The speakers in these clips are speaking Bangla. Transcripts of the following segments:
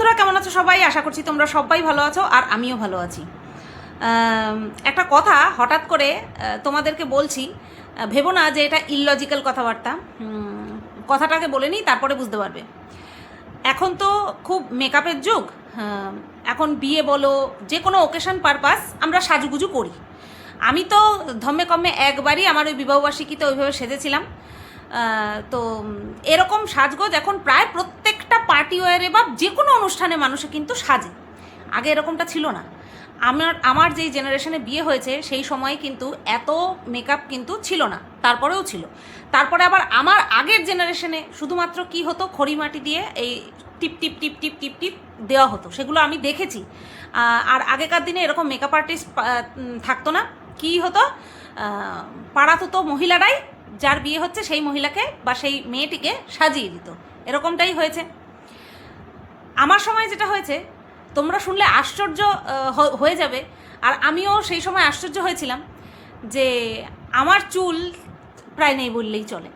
বন্ধুরা কেমন আছো সবাই? আশা করছি তোমরা সবাই ভালো আছো আর আমিও ভালো আছি। একটা কথা হঠাৎ করে তোমাদেরকে বলছি, ভেবো না যে এটা ইললজিক্যাল কথাবার্তা। কথাটাকে বলে নিই, তারপরে বুঝতে পারবে। এখন তো খুব মেকআপের যুগ। এখন বিয়ে বলো, যে কোনো ওকেশন পারপাস আমরা সাজুগুজু করি। আমি তো ধম্মে কম্মে একবারই আমার ওই বিবাহবার্ষিকীতে ওইভাবে সেজেছিলাম। তো এরকম সাজগোজ এখন প্রায় প্রত্যেকটা পার্টি ওয়ারে বা যে কোনো অনুষ্ঠানে মানুষে কিন্তু সাজে। আগে এরকমটা ছিল না। আমার যেই জেনারেশনে বিয়ে হয়েছে সেই সময় কিন্তু এত মেকআপ কিন্তু ছিল না, তারপরেও ছিল। তারপরে আবার আমার আগের জেনারেশনে শুধুমাত্র কি হতো, খড়ি মাটি দিয়ে এই টিপ টিপ টিপ টিপ টিপ টিপ দেওয়া হতো, সেগুলো আমি দেখেছি। আর আগেকার দিনে এরকম মেকআপ আর্টিস্ট থাকতো না। কি হতো, পাড়াতুতো মহিলারাই যার বিয়ে হচ্ছে সেই মহিলাকে বা সেই মেয়েটিকে সাজিয়ে দিত। এরকমটাই হয়েছে আমার সময়। যেটা হয়েছে তোমরা শুনলে আশ্চর্য হয়ে যাবে, আর আমিও সেই সময় আশ্চর্য হয়েছিলাম যে আমার চুল প্রায় নেই বললেই চলে।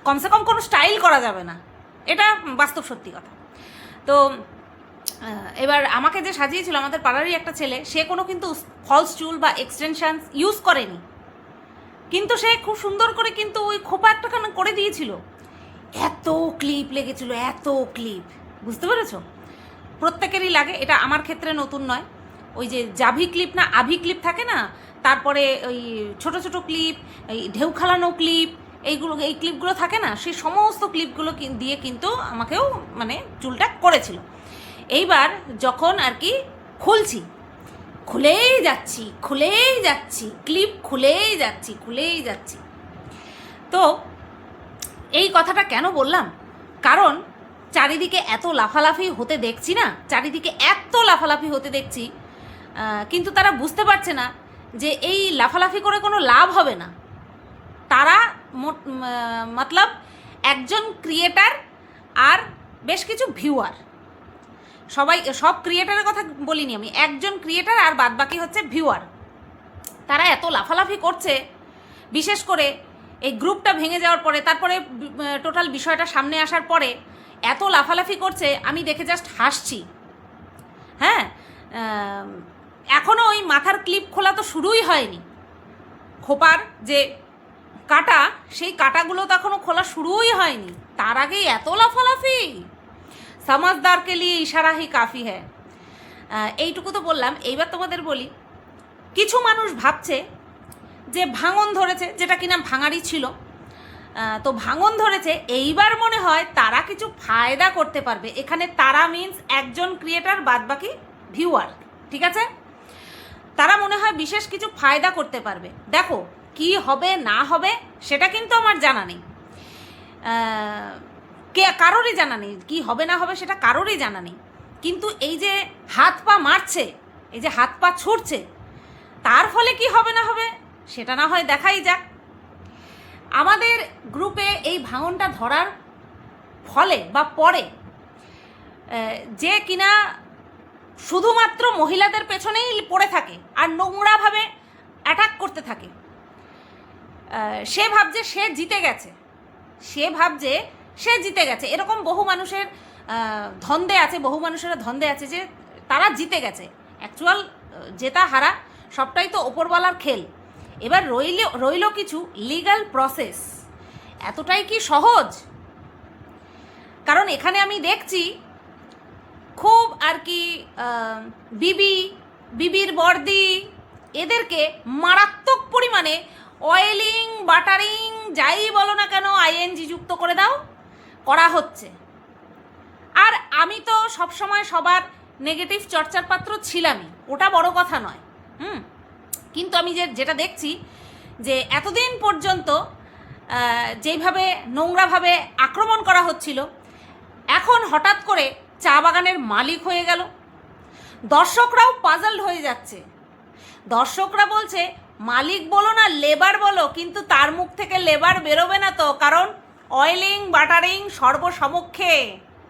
কমসে কম কোনো স্টাইল করা যাবে না, এটা বাস্তব সত্যি কথা। তো এবার আমাকে যে সাজিয়েছিল আমাদের পাড়ারই একটা ছেলে, সে কোনো কিন্তু ফলস চুল বা এক্সটেনশন ইউজ করেনি, কিন্তু সে খুব সুন্দর করে কিন্তু ওই খোপা একটা করে দিয়েছিল। এত ক্লিপ লেগেছিল, এত ক্লিপ, বুঝতে পেরেছো? প্রত্যেকেরই লাগে, এটা আমার ক্ষেত্রে নতুন নয়। ওই যে জাভি ক্লিপ না আভি ক্লিপ থাকে না, তারপরে ওই ছোট ছোট ক্লিপ, এই ঢেউ খালানো ক্লিপ, এই ক্লিপগুলো থাকে না, সেই সমস্ত ক্লিপগুলো দিয়ে কিন্তু আমাকেও মানে চুলটা করেছিল। এইবার যখন আর কি খুলেই যাচ্ছি ক্লিপ, খুলেই যাচ্ছি। তো এই কথাটা কেন বললাম, কারণ চারিদিকে এত লাফালাফি হতে দেখছি, কিন্তু তারা বুঝতে পারছে না যে এই লাফালাফি করে কোনো লাভ হবে না। তারা মতলব একজন ক্রিয়েটার আর বেশ কিছু ভিউয়ার, সব ক্রিয়েটারের কথা বলিনি আমি, একজন ক্রিয়েটার আর বাদবাকি হচ্ছে ভিউয়ার। তারা এত লাফালাফি করছে, বিশেষ করে এই গ্রুপটা ভেঙে যাওয়ার পরে, তারপরে টোটাল বিষয়টা সামনে আসার পরে এত লাফালাফি করছে, আমি দেখে জাস্ট হাসছি। হ্যাঁ, এখনও ওই মাথার ক্লিপ খোলা তো শুরুই হয়নি। খোপার যে কাটা, সেই কাটাগুলো তো এখনও খোলা শুরুই হয়নি, তার আগেই এত লাফালাফি। সমাজদার কে লিয়ে ইশারা হি কাফি হ্যায়। এইটুকু তো বললাম। এইবার তোমাদের বলি, কিছু মানুষ ভাবছে যে ভাঙন ধরেছে, যেটা কিনা ভাঙারই ছিল। তো ভাঙন ধরেছে, এইবার মনে হয় তারা কিছু ফায়দা করতে পারবে। এখানে তারা মিন্স একজন ক্রিয়েটার বাদবাকি ভিউয়ার, ঠিক আছে? তারা মনে হয় বিশেষ কিছু ফায়দা করতে পারবে। দেখো কি হবে না হবে সেটা কিন্তু আমার জানা নেই, কারোরই জানা নেই। কি হবে না হবে সেটা কারোরই জানা নেই, কিন্তু এই যে হাত পা মারছে, এই যে হাত পা ছুটছে, তার ফলে কি হবে না হবে সেটা না হয় দেখাই যাক। আমাদের গ্রুপে এই ভাঙনটা ধরার ফলে বা পরে যে কিনা শুধুমাত্র মহিলাদের পেছনেই পড়ে থাকে আর নোংরাভাবে অ্যাটাক করতে থাকে, সে ভাবছে সে জিতে গেছে। এরকম বহু মানুষের ধন্দে আছে যে তারা জিতে গেছে। অ্যাকচুয়াল জেতা হারা সবটাই তো ওপরওয়ালার খেল। এবার রইল কিছু লিগ্যাল প্রসেস। এতটাই কি সহজ? কারণ এখানে আমি দেখছি খুব আর কি বিবির বর্দি এদেরকে মারাত্মক পরিমাণে অয়েলিং, বাটারিং, যাই বলো না কেন আইএনজি যুক্ত করে করা হচ্ছে। আর আমি তো সবসময় সবার নেগেটিভ চর্চার পাত্র ছিলামই, ওটা বড় কথা নয়। কিন্তু আমি যেটা দেখছি যে এতদিন পর্যন্ত যেইভাবে নোংরাভাবে আক্রমণ করা হচ্ছিল, এখন হঠাৎ করে চা বাগানের মালিক হয়ে গেল। দর্শকরাও পাজলড হয়ে যাচ্ছে। দর্শকরা বলছে মালিক বলো না লেবার বলো, কিন্তু তার মুখ থেকে লেবার বেরোবে না তো, কারণ অয়েলিং বাটারিং সর্বসমক্ষে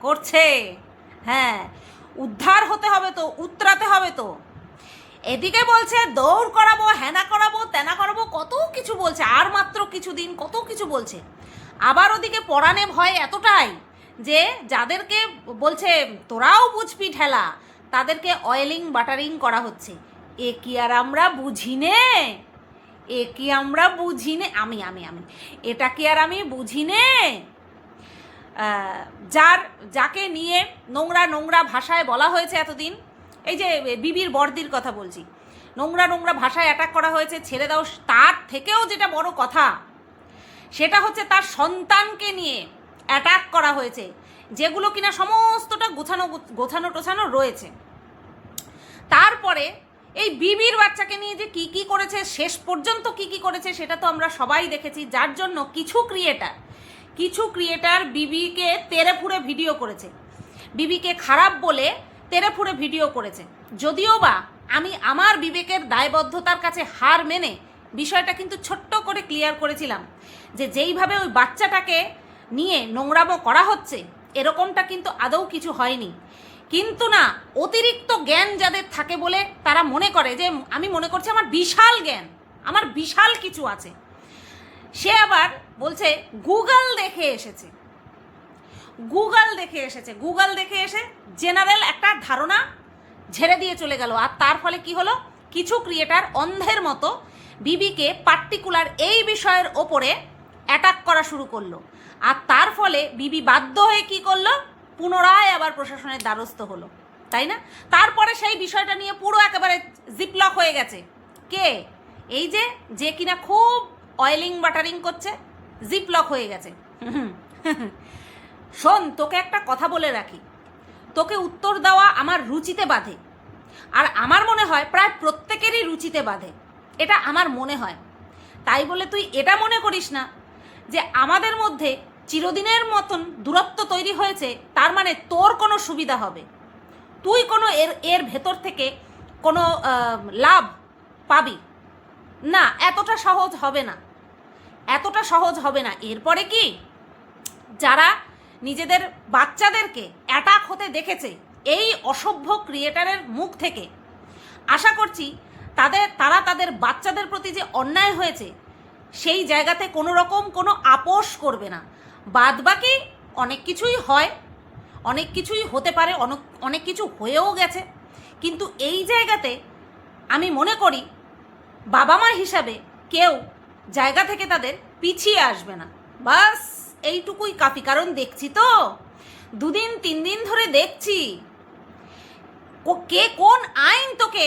করছে। হ্যাঁ, উদ্ধার হতে হবে তো, উতরাতে হবে তো। এদিকে বলছে দৌড় করাবো, হ্যানা করাবো, ত্যানা করাবো, কত কিছু বলছে, আর মাত্র কিছুদিন কত কিছু বলছে। আবার ওদিকে পরাণে ভয় এতটাই যে যাদেরকে বলছে তোরাও বুঝবি ঠেলা, তাদেরকে অয়েলিং বাটারিং করা হচ্ছে। এ কি আর আমরা বুঝি নে? এ কি আমরা বুঝি নে? আমি আমি আমি এটা কি আর আমি বুঝি নে? যাকে নিয়ে নোংরা নোংরা ভাষায় বলা হয়েছে এতদিন, এই যে বিবির বর্দির কথা বলছি, নোংরা নোংরা ভাষায় অ্যাটাক করা হয়েছে, ছেড়ে দাও। তার থেকেও যেটা বড় কথা সেটা হচ্ছে তার সন্তানকে নিয়ে অ্যাটাক করা হয়েছে, যেগুলো কিনা সমস্তটা গোছানো টোছানো রয়েছে। তারপরে এই বিবির বাচ্চাকে নিয়ে যে কি কি করেছে, শেষ পর্যন্ত কি কি করেছে সেটা তো আমরা সবাই দেখেছি। যার জন্য কিছু ক্রিয়েটার বিবিকে তেরে ফুড়ে ভিডিও করেছে, বিবিকে খারাপ বলে তেরে ফুড়ে ভিডিও করেছে। যদিও বা আমি আমার বিবেকের দায়বদ্ধতার কাছে হার মেনে বিষয়টা কিন্তু ছোট্ট করে ক্লিয়ার করেছিলাম যে যেইভাবে ওই বাচ্চাটাকে নিয়ে নোংরামো করা হচ্ছে এরকমটা কিন্তু আদৌ কিছু হয়নি। কিন্তু না, অতিরিক্ত জ্ঞান যাদের থাকে বলে তারা মনে করে যে আমি মনে করছি আমার বিশাল জ্ঞান, আমার বিশাল কিছু আছে। সে আবার বলছে গুগল দেখে এসেছে, গুগল দেখে এসে জেনারেল একটা ধারণা ঝেড়ে দিয়ে চলে গেল। আর তার ফলে কি হলো, কিছু ক্রিয়েটার অন্ধের মতো বিবিকে পার্টিকুলার এই বিষয়ের ওপরে অ্যাটাক করা শুরু করলো। আর তার ফলে বিবি বাধ্য হয়ে কি করলো, পুনরায় আবার প্রশাসনের দ্বারস্থ হলো, তাই না? তারপরে সেই বিষয়টা নিয়ে পুরো একেবারে জিপলক হয়ে গেছে। কে? এই যে কিনা খুব অয়েলিং বাটারিং করছে, জিপলক হয়ে গেছে। শোন, তোকে একটা কথা বলে রাখি, তোকে উত্তর দেওয়া আমার রুচিতে বাধে, আর আমার মনে হয় প্রায় প্রত্যেকেরই রুচিতে বাধে, এটা আমার মনে হয়। তাই বলে তুই এটা মনে করিস না যে আমাদের মধ্যে চিরদিনের মতন দূরত্ব তৈরি হয়েছে, তার মানে তোর কোনো সুবিধা হবে, তুই কোনো এর ভেতর থেকে কোনো লাভ পাবি না। এতটা সহজ হবে না। এরপরে কি, যারা নিজেদের বাচ্চাদেরকে অ্যাটাক হতে দেখেছে এই অসভ্য ক্রিয়েটারের মুখ থেকে, আশা করছি তারা তাদের বাচ্চাদের প্রতি যে অন্যায় হয়েছে সেই জায়গাতে কোনো রকম কোনো আপোষ করবে না। বাদবাকি অনেক কিছুই হয়, অনেক কিছুই হতে পারে, অনেক কিছু হয়েও গেছে, কিন্তু এই জায়গাতে আমি মনে করি বাবা মা হিসাবে কেউ জায়গা থেকে তাদের পিছিয়ে আসবে না। বাস এইটুকুই কাফি। কারণ দেখছি তো 2 দিন 3 দিন ধরে দেখছি কে কোন আইন তোকে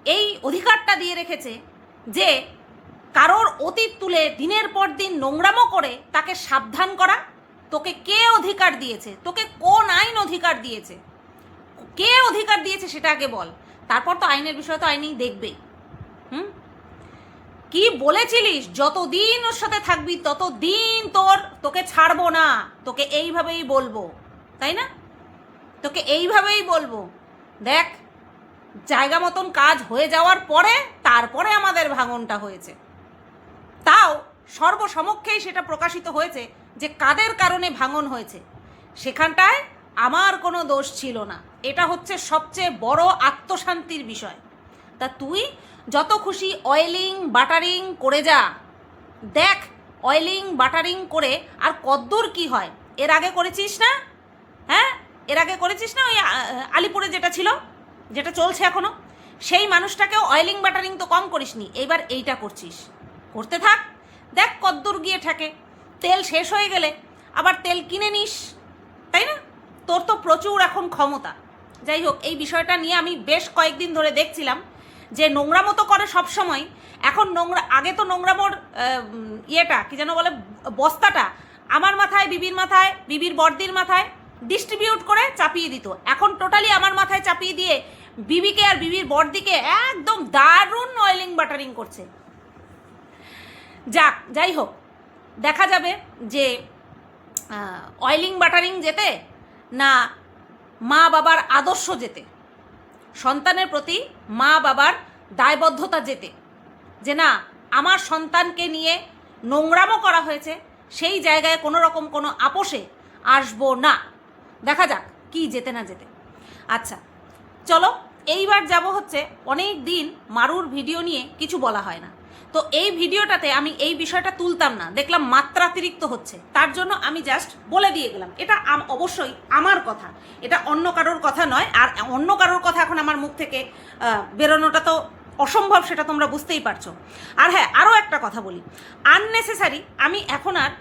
এই অধিকারটা দিয়ে রেখেছে যে কারোর অতীত তুলে দিনের পর দিন নোংরামো করে তাকে সাবধান করা। তোকে কে অধিকার দিয়েছে? তোকে কোন আইন অধিকার দিয়েছে? কে অধিকার দিয়েছে সেটা আগে বল, তারপর তো আইনের বিষয় তো আইনেই দেখবেই। কি বলেছিলিস, যতদিন ওর সাথে থাকবি ততদিন তোকে ছাড়বো না, তোকে এইভাবেই বলবো, তাই না? তোকে এইভাবেই বলবো। দেখ, জায়গা মতন কাজ হয়ে যাওয়ার পরে তারপরে আমাদের ভাঙনটা হয়েছে, তাও সর্বসমক্ষেই সেটা প্রকাশিত হয়েছে যে কাদের কারণে ভাঙন হয়েছে। সেখানটায় আমার কোনো দোষ ছিল না। এটা হচ্ছে সবচেয়ে বড় আত্মশান্তির বিষয়। তা তুই যত খুশি অয়েলিং বাটারিং করে যা, দেখ অয়েলিং বাটারিং করে আর কদ্দূর কি হয়। এর আগে করেছিস না? হ্যাঁ, এর আগে করেছিস না ওই আলিপুরে যেটা ছিল, যেটা চলছে এখনো, সেই মানুষটাকেও অয়েলিং বাটারিং তো কম করিসনি, এইবার এইটা করছিস। করতে থাক, দেখ কদ্দূর গিয়ে ঠেকে। তেল শেষ হয়ে গেলে আবার তেল কিনে নিস, তাই না? তোর তো প্রচুর এখন ক্ষমতা। যাই হোক, এই বিষয়টা নিয়ে আমি বেশ কয়েকদিন ধরে দেখছিলাম যে নোংরামো তো করে সবসময়, এখন আগে তো নোংরামোর ইয়েটা কি যেন বলে, বস্তাটা আমার মাথায়, বিবির বর্দির মাথায় ডিস্ট্রিবিউট করে চাপিয়ে দিত। এখন টোটালি আমার মাথায় চাপিয়ে দিয়ে বিবিকে আর বিবির বর্দিকে একদম দারুণ অয়েলিং বাটারিং করছে। যাই হোক, দেখা যাবে যে অয়েলিং বাটারিং যেতে না মা বাবার আদর্শ যেতে, সন্তানের প্রতি মা বাবার দায়বদ্ধতা যেতে, যে না আমার সন্তানকে নিয়ে নোংরামো করা হয়েছে, সেই জায়গায় কোনো রকম কোনো আপোষে আসবো না। দেখা যাক কি যেতে না যেতে। আচ্ছা চলো, এইবার যাব হচ্ছে, অনেক দিন মারুর ভিডিও নিয়ে কিছু বলা হয় না, তো এই ভিডিওটাতে আমি এই বিষয়টা তুলতাম না, দেখলাম মাত্রাতিরিক্ত হচ্ছে, তার জন্য আমি জাস্ট বলে দিয়ে গেলাম। এটা অবশ্যই আমার কথা, এটা অন্য কারোর কথা নয়। আর অন্য কারোর কথা এখন আমার মুখ থেকে বেরোনোটা তো অসম্ভব, সেটা তোমরা বুঝতেই পারছো। আর হ্যাঁ, আরও একটা কথা বলি, আননেসেসারি আমি এখন আর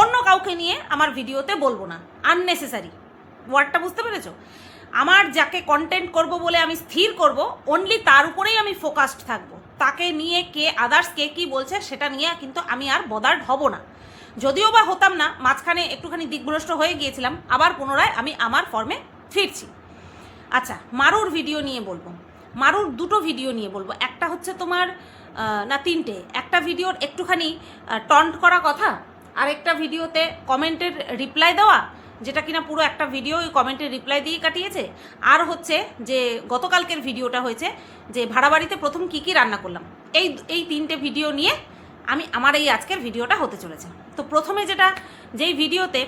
অন্য কাউকে নিয়ে আমার ভিডিওতে বলবো না। আননেসেসারি ওয়ার্ডটা বুঝতে পেরেছো? আমার যাকে কন্টেন্ট করব বলে আমি স্থির করব, অনলি তার উপরেই আমি ফোকাসড থাকবো। তাকে নিয়ে কে আদার্স কে কী বলছে সেটা নিয়ে কিন্তু আমি আর বদার্ড হব না। যদিও বা হতাম না, মাঝখানে একটুখানি দিকভ্রষ্ট হয়ে গিয়েছিলাম, আবার পুনরায় আমি আমার ফর্মে ফিরছি। আচ্ছা, মারুর ভিডিও নিয়ে বলবো। মারুর দুটো ভিডিও নিয়ে বলবো। একটা হচ্ছে তোমার না তিনটে, একটা ভিডিওর একটুখানি টন্ট করা কথা, আর একটা ভিডিওতে কমেন্টের রিপ্লাই দেওয়া, যেটা কিনা পুরো একটা ভিডিও ওই কমেন্টের রিপ্লাই দিয়ে কাটিয়েছে। আর হচ্ছে যে গতকালকের ভিডিওটা হয়েছে যে ভাড়া বাড়িতে প্রথম কী কী রান্না করলাম। এই তিনটে ভিডিও নিয়ে আমার এই আজকের ভিডিওটা হতে চলেছে। তো প্রথমে যেই ভিডিওতে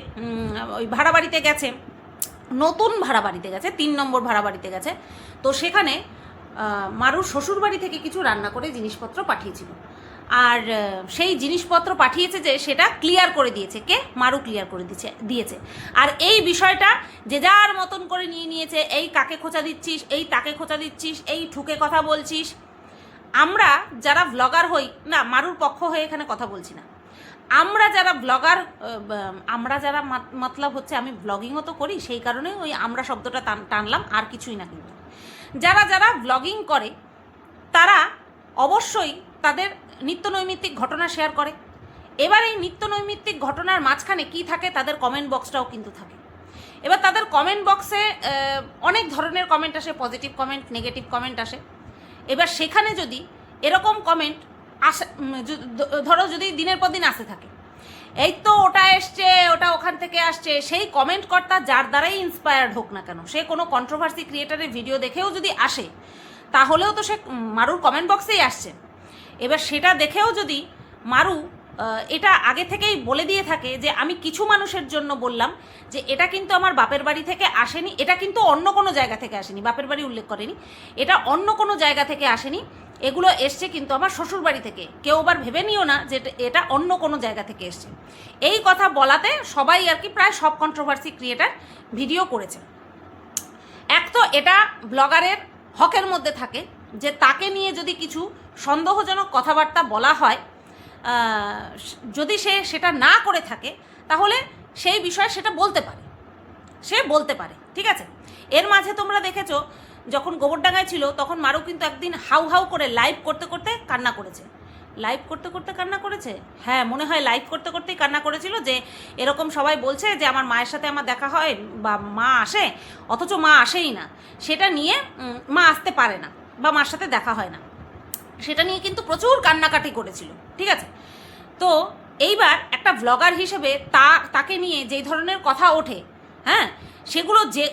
ওই ভাড়া বাড়িতে গেছে, নতুন ভাড়া বাড়িতে গেছে, 3 নম্বর ভাড়া বাড়িতে গেছে, তো সেখানে মারুর শ্বশুরবাড়ি থেকে কিছু রান্না করে জিনিসপত্র পাঠিয়েছিল। আর সেই জিনিসপত্র পাঠিয়েছে যে সেটা ক্লিয়ার করে দিয়েছে কে? মারু ক্লিয়ার করে দিয়েছে। আর এই বিষয়টা যে যার মতন করে নিয়ে নিয়েছে, এই কাকে খোঁচা দিচ্ছিস, এই তাকে খোঁচা দিচ্ছিস, এই ঠুকে কথা বলছিস। আমরা যারা ব্লগার হই না, মারুর পক্ষ হয়ে এখানে কথা বলছি না, আমরা যারা ব্লগার, আমরা যারা মতলব হচ্ছে আমি ব্লগিংও তো করি, সেই কারণে ওই আমরা শব্দটা টানলাম, আর কিছুই না। কিন্তু যারা ব্লগিং করে তারা অবশ্যই তাদের নিত্যনৈমিত্তিক ঘটনা শেয়ার করে। এবার এই নিত্যনৈমিত্তিক ঘটনার মাঝখানে কি থাকে? তাদের কমেন্ট বক্সটাও কিন্তু থাকে। এবার তাদের কমেন্ট বক্সে অনেক ধরনের কমেন্ট আসে, পজিটিভ কমেন্ট, নেগেটিভ কমেন্ট আসে। এবার সেখানে যদি এরকম কমেন্ট আসে, ধরো যদি দিনের পর দিন আসতে থাকে, এই তো ওটা এসছে, ওটা ওখান থেকে আসছে, সেই কমেন্ট কর্তা যার দ্বারাই ইন্সপায়ার্ড হোক না কেন, সে কোনো কন্ট্রোভার্সি ক্রিয়েটারের ভিডিও দেখেও যদি আসে, তাহলেও তো সে মারুর কমেন্ট বক্সেই আসছে। এবার সেটা দেখেও যদি মারু এটা আগে থেকেই বলে দিয়ে থাকে যে আমি কিছু মানুষের জন্য বললাম যে এটা কিন্তু আমার বাপের বাড়ি থেকে আসেনি, এটা কিন্তু অন্য কোনো জায়গা থেকে আসেনি, বাপের বাড়ি উল্লেখ করেনি, এটা অন্য কোনো জায়গা থেকে আসেনি, এগুলো এসছে কিন্তু আমার শ্বশুর বাড়ি থেকে, কেউ আবার ভেবে নিও না যে এটা অন্য কোনো জায়গা থেকে এসছে। এই কথা বলাতে সবাই আর কি প্রায় সব কন্ট্রোভার্সি ক্রিয়েটার ভিডিও করেছে। এক তো এটা ব্লগারের হকের মধ্যে থাকে যে তাকে নিয়ে যদি কিছু সন্দেহজনক কথাবার্তা বলা হয়, যদি সে সেটা না করে থাকে তাহলে সেই বিষয়ে সেটা বলতে পারে, সে বলতে পারে, ঠিক আছে। এর মাঝে তোমরা দেখেছো যখন গোবরডাঙ্গায় ছিল তখন মারু কিন্তু একদিন হাউ হাউ করে লাইভ করতে করতে কান্না করেছে। লাইভ করতে করতে কান্না করেছে, হ্যাঁ মনে হয় লাইভ করতে করতেই কান্না করেছিল, যে এরকম সবাই বলছে যে আমার মায়ের সাথে আমার দেখা হয় বা মা আসে, অথচ মা আসেই না, সেটা নিয়ে মা আসতে পারে না বা মার সাথে দেখা হয় না, সেটা নিয়ে কিন্তু প্রচুর কান্নাকাটি করেছিল, ঠিক আছে। তো এইবার একটা ব্লগার হিসেবে তাকে নিয়ে যেই ধরনের কথা ওঠে, হ্যাঁ সেগুলো যে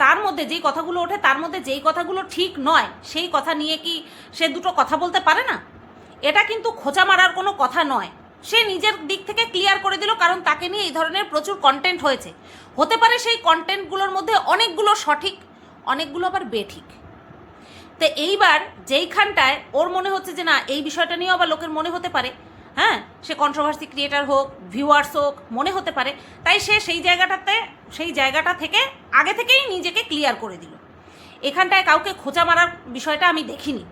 তার মধ্যে যেই কথাগুলো ওঠে তার মধ্যে যেই কথাগুলো ঠিক নয়, সেই কথা নিয়ে কি সে দুটো কথা বলতে পারে না? এটা কিন্তু খোঁচা মারার কোনো কথা নয়, সে নিজের দিক থেকে ক্লিয়ার করে দিল, কারণ তাকে নিয়ে এই ধরনের প্রচুর কন্টেন্ট হয়েছে। হতে পারে সেই কন্টেন্টগুলোর মধ্যে অনেকগুলো সঠিক, অনেকগুলো আবার বেঠিক। তো এইবার যেইখানটায় ওর মনে হচ্ছে যে না এই বিষয়টা নিয়েও আবার লোকের মনে হতে পারে, হ্যাঁ সে কন্ট্রোভার্সি ক্রিয়েটার হোক, ভিউয়ার্স হোক, মনে হতে পারে, তাই সে সেই জায়গাটা থেকে আগে থেকেই নিজেকে ক্লিয়ার করে দিল। এখানটায় কাউকে খোঁচা মারার বিষয়টা আমি দেখিনি,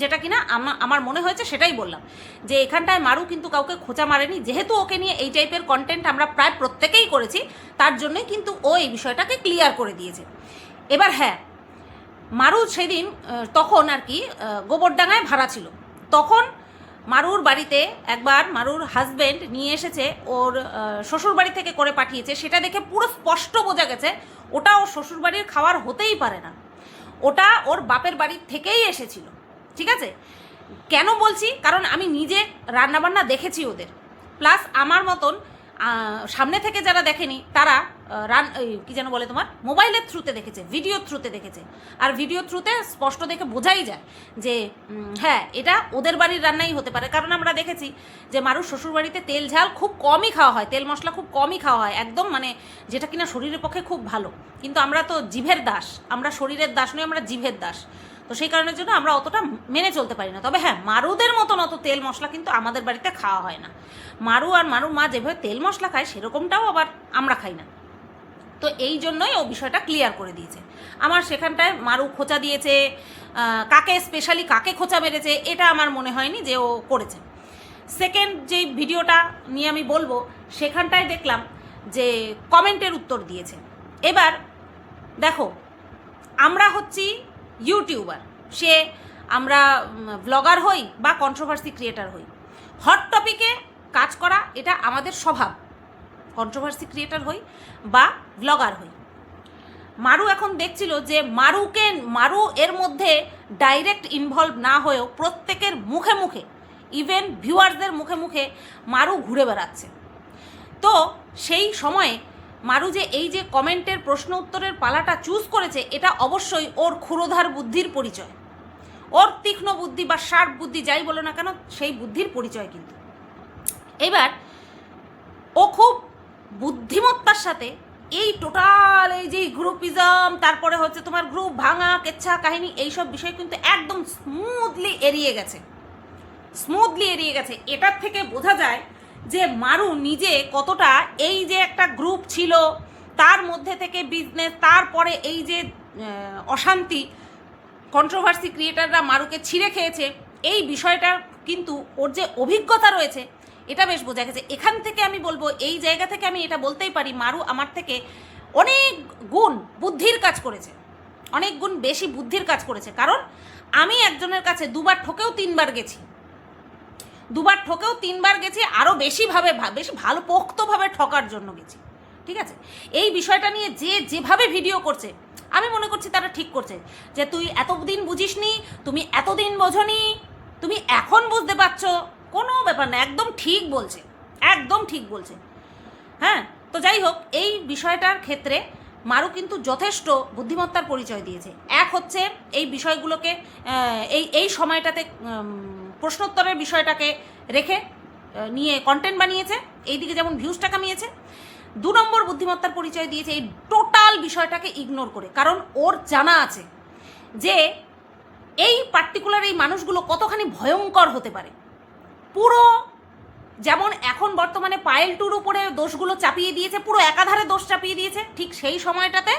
যেটা কিনা আমার মনে হয়েছে সেটাই বললাম, যে এখানটায় মারু কিন্তু কাউকে খোঁচা মারেনি, যেহেতু ওকে নিয়ে এই টাইপের কন্টেন্ট আমরা প্রায় প্রত্যেকেই করেছি, তার জন্যই কিন্তু ও এই বিষয়টাকে ক্লিয়ার করে দিয়েছে। এবার হ্যাঁ, মারু সেদিন তখন আর কি গোবরডাঙ্গায় ভাড়া ছিল, তখন মারুর বাড়িতে একবার মারুর হাজব্যান্ড নিয়ে এসেছে, ওর শ্বশুরবাড়ি থেকে করে পাঠিয়েছে, সেটা দেখে পুরো স্পষ্ট বোঝা গেছে ওটা ওর শ্বশুরবাড়ির খাবার হতেই পারে না, ওটা ওর বাপের বাড়ির থেকেই এসেছিল, ঠিক আছে। কেন বলছি? কারণ আমি নিজে রান্নাবান্না দেখেছি ওদের, প্লাস আমার মতন সামনে থেকে যারা দেখেনি তারা কি যেন বলে তোমার মোবাইলের থ্রুতে দেখেছে, ভিডিওর থ্রুতে দেখেছে। আর ভিডিওর থ্রুতে স্পষ্ট দেখে বোঝাই যায় যে হ্যাঁ এটা ওদের বাড়ির রান্নাই হতে পারে। কারণ আমরা দেখেছি যে মারুর শ্বশুরবাড়িতে তেল ঝাল খুব কমই খাওয়া হয়, তেল মশলা খুব কমই খাওয়া হয়, একদম মানে যেটা কিনা শরীরের পক্ষে খুব ভালো। কিন্তু আমরা তো জিভের দাস, আমরা শরীরের দাস নই, আমরা জিভের দাস। তো সেই কারণের জন্য আমরা অতটা মেনে চলতে পারি না। তবে হ্যাঁ, মারুদের মতন অত তেল মশলা কিন্তু আমাদের বাড়িতে খাওয়া হয় না। মারু আর মারুর মা যেভাবে তেল মশলা খায় সেরকমটাও আবার আমরা খাই না। তো এই জন্যই ও বিষয়টা ক্লিয়ার করে দিয়েছে। আমার সেখানটায় মারু খোঁচা দিয়েছে, কাকে স্পেশালি কাকে খোঁচা মেরেছে এটা আমার মনে হয়নি যে ও করেছে। সেকেন্ড যেই ভিডিওটা নিয়ে আমি বলবো, সেখানটায় দেখলাম যে কমেন্টের উত্তর দিয়েছে। এবার দেখো, আমরা হচ্ছি ইউটিউবার, সে আমরা ব্লগার হই বা কন্ট্রোভার্সি ক্রিয়েটার হই, হট টপিকে কাজ করা এটা আমাদের স্বভাব, কন্ট্রোভার্সি ক্রিয়েটার হই বা ব্লগার হই। মারু এখন দেখছিল যে মারু এর মধ্যে ডাইরেক্ট ইনভলভ না হয়েও প্রত্যেকের মুখে মুখে, ইভেন ভিউয়ার্সদের মুখে মুখে মারু ঘুরে বেড়াচ্ছে। তো সেই সময়ে মারু যে এই যে কমেন্টের প্রশ্ন উত্তরের পালাটা চুজ করেছে, এটা অবশ্যই ওর ক্ষুরোধার বুদ্ধির পরিচয়, ওর তীক্ষ্ণ বুদ্ধি বা শার্প বুদ্ধি যাই বলো না কেন, সেই বুদ্ধির পরিচয় কিন্তু। এবার ও খুব বুদ্ধিমত্তার সাথে এই টোটাল এই যে গ্রুপিজম, তারপরে হচ্ছে তোমার গ্রুপ ভাঙা, কেচ্ছা কাহিনী, এইসব বিষয় কিন্তু একদম স্মুথলি এড়িয়ে গেছে। এটার থেকে বোঝা যায় যে মারু নিজে কতটা এই যে একটা গ্রুপ ছিল তার মধ্যে থেকে বিজনেস, তারপরে এই যে অশান্তি, কন্ট্রোভার্সি ক্রিয়েটাররা মারুকে ছিঁড়ে খেয়েছে, এই বিষয়টা কিন্তু ওর যে অভিজ্ঞতা রয়েছে এটা বেশ বোঝা গেছে। এখান থেকে আমি বলবো, এই জায়গা থেকে আমি এটা বলতেই পারি, মারু আমার থেকে অনেক গুণ বুদ্ধির কাজ করেছে, অনেক গুণ বেশি বুদ্ধির কাজ করেছে। কারণ আমি একজনের কাছে দুবার ঠকেও তিনবার গেছি, আরও বেশি ভালো পোক্তভাবে ঠকার জন্য গেছি। ঠিক আছে, এই বিষয়টা নিয়ে যে যেভাবে ভিডিও করছে আমি মনে করছি তারা ঠিক করছে, যে তুই এতদিন বুঝিসনি, তুমি এতদিন বোঝনি, তুমি এখন বুঝতে পারছো, কোনো ব্যাপার না, একদম ঠিক বলছে। হ্যাঁ, তো যাই হোক, এই বিষয়টার ক্ষেত্রে মারু কিন্তু যথেষ্ট বুদ্ধিমত্তার পরিচয় দিয়েছে। এক হচ্ছে এই বিষয়গুলোকে এই সময়টাতে প্রশ্নোত্তরের বিষয়টাকে রেখে নিয়ে কন্টেন্ট বানিয়েছে, এইদিকে যেমন ভিউজটা কামিয়েছে। 2 নম্বর বুদ্ধিমত্তার পরিচয় দিয়েছে এই টোটাল বিষয়টাকে ইগনোর করে। কারণ ওর জানা আছে যে এই পার্টিকুলার এই মানুষগুলো কতখানি ভয়ঙ্কর হতে পারে। পুরো যেমন এখন বর্তমানে পায়েল টুর উপরে দোষগুলো চাপিয়ে দিয়েছে, পুরো একাধারে দোষ চাপিয়ে দিয়েছে, ঠিক সেই সময়টাতে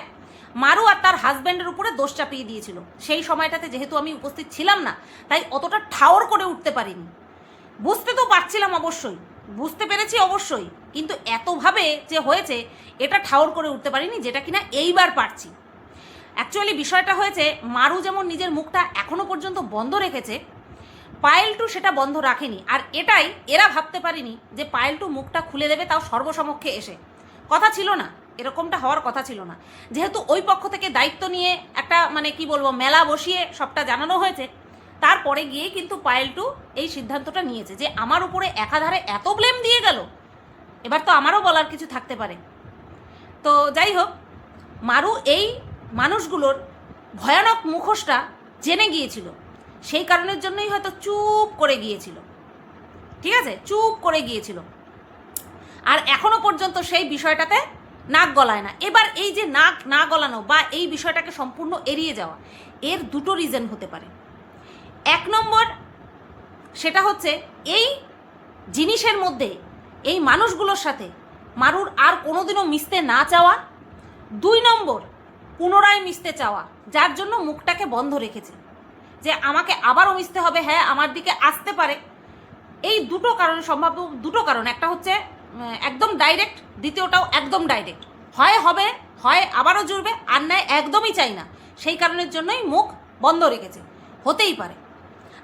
মারু আর তার হাজব্যান্ডের উপরে দোষ চাপিয়ে দিয়েছিল। সেই সময়টাতে যেহেতু আমি উপস্থিত ছিলাম না, তাই অতটা ঠাওর করে উঠতে পারিনি। বুঝতে তো পারছিলাম, বুঝতে পেরেছি অবশ্যই, কিন্তু এতভাবে যে হয়েছে এটা ঠাওর করে উঠতে পারিনি, যেটা কিনা এইবার পারছি। অ্যাকচুয়ালি বিষয়টা হয়েছে, মারু যেমন নিজের মুখটা এখনো পর্যন্ত বন্ধ রেখেছে, পায়েল টু সেটা বন্ধ রাখেনি। আর এটাই এরা ভাবতে পারেনি যে পায়েল টু মুখটা খুলে দেবে, তাও সর্বসমক্ষে এসে। কথা ছিল না, এরকমটা হওয়ার কথা ছিল না। যেহেতু ওই পক্ষ থেকে দায়িত্ব নিয়ে একটা মানে কি বলবো মেলা বসিয়ে সবটা জানানো হয়েছে, তারপরে গিয়েই কিন্তু পায়েল টু এই সিদ্ধান্তটা নিয়েছে যে আমার উপরে একাধারে এত ব্লেম দিয়ে গেল, এবার তো আমারও বলার কিছু থাকতে পারে। তো যাই হোক, মারু এই মানুষগুলোর ভয়ানক মুখোশটা জেনে গিয়েছিল, সেই কারণের জন্যই হয়তো চুপ করে গিয়েছিল। ঠিক আছে, চুপ করে গিয়েছিল, আর এখনো পর্যন্ত সেই বিষয়টাতে নাক গলায় না। এবার এই যে নাক না গলানো বা এই বিষয়টাকে সম্পূর্ণ এড়িয়ে যাওয়া, এর 2টো রিজন হতে পারে। 1 নম্বর, সেটা হচ্ছে এই জিনিসের মধ্যে এই মানুষগুলোর সাথে মারুর আর কোনোদিনও মিশতে না চাওয়া। 2 নম্বর, পুনরায় মিশতে চাওয়া, যার জন্য মুখটাকে বন্ধ রেখেছে, যে আমাকে আবারও মিশতে হবে, হ্যাঁ আমার দিকে আসতে পারে। এই 2টো কারণ, সম্ভাব্য 2টো কারণ, একটা হচ্ছে একদম ডাইরেক্ট, দ্বিতীয়টাও একদম ডাইরেক্ট, হয় হবে, হয় আবারও জুড়বে, আর নয় একদমই চাই না, সেই কারণের জন্যই মুখ বন্ধ রেখেছে, হতেই পারে।